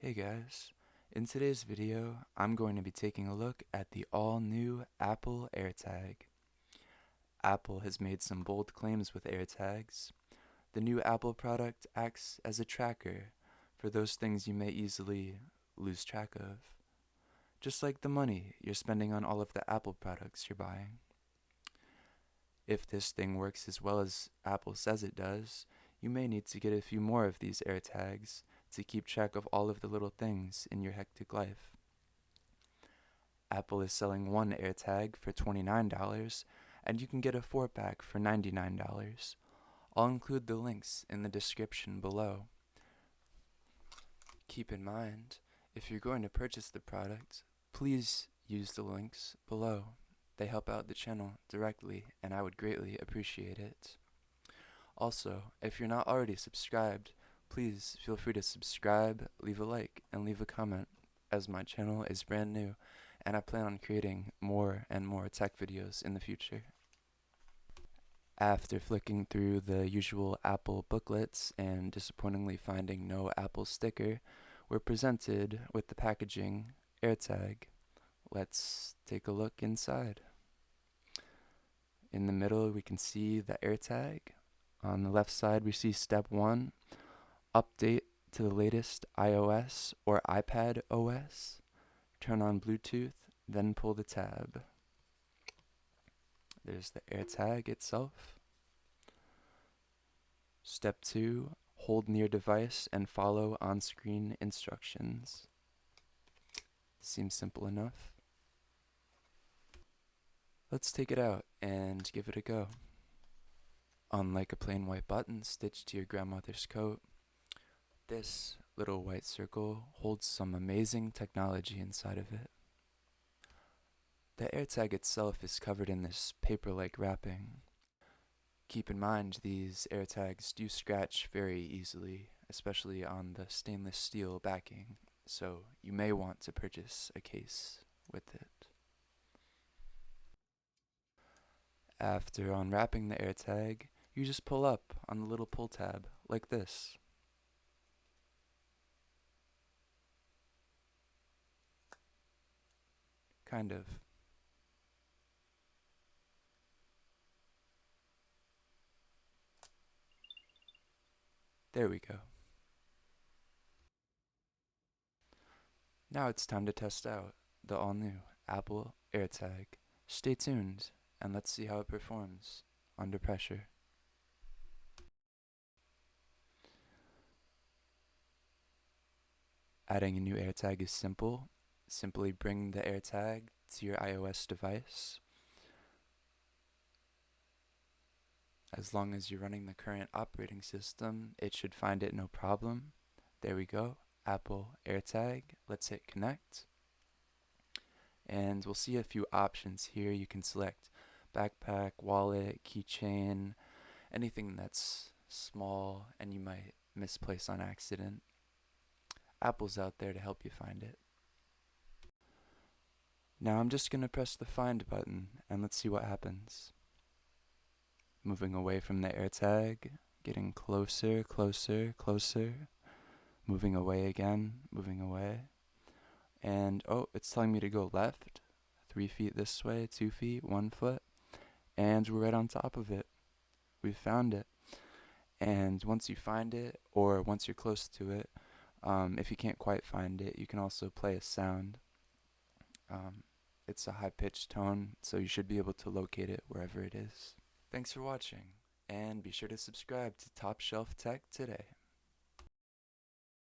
Hey guys, in today's video, I'm going to be taking a look at the all-new Apple AirTag. Apple has made some bold claims with AirTags. The new Apple product acts as a tracker for those things you may easily lose track of, just like the money you're spending on all of the Apple products you're buying. If this thing works as well as Apple says it does, you may need to get a few more of these AirTags to keep track of all of the little things in your hectic life. Apple is selling one AirTag for $29, and you can get a 4-pack for $99. I'll include the links in the description below. Keep in mind, if you're going to purchase the product, please use the links below. They help out the channel directly, and I would greatly appreciate it. Also, if you're not already subscribed, please feel free to subscribe, leave a like, and leave a comment, as my channel is brand new, and I plan on creating more and more tech videos in the future. After flicking through the usual Apple booklets and disappointingly finding no Apple sticker, we're presented with the packaging AirTag. Let's take a look inside. In the middle, we can see the AirTag. On the left side, we see step 1, update to the latest iOS or iPad OS. Turn on Bluetooth, then pull the tab. There's the AirTag itself. Step 2, hold near device and follow on-screen instructions. Seems simple enough. Let's take it out and give it a go. Unlike a plain white button stitched to your grandmother's coat, this little white circle holds some amazing technology inside of it. The AirTag itself is covered in this paper-like wrapping. Keep in mind these AirTags do scratch very easily, especially on the stainless steel backing, so you may want to purchase a case with it. After unwrapping the AirTag, you just pull up on the little pull tab, like this. Kind of. There we go. Now it's time to test out the all-new Apple AirTag. Stay tuned, and let's see how it performs under pressure. Adding a new AirTag is simple. Simply bring the AirTag to your iOS device. As long as you're running the current operating system, it should find it no problem. There we go, Apple AirTag. Let's hit connect. And we'll see a few options here. You can select backpack, wallet, keychain, anything that's small and you might misplace on accident. Apple's out there to help you find it. Now I'm just going to press the find button and let's see what happens. Moving away from the AirTag, getting closer, closer, closer. Moving away again, moving away. And oh, it's telling me to go left. 3 feet this way, 2 feet, 1 foot. And we're right on top of it. We've found it. And once you find it, or once you're close to it, if you can't quite find it, you can also play a sound. It's a high-pitched tone, so you should be able to locate it wherever it is. Thanks for watching, and be sure to subscribe to Top Shelf Tech today.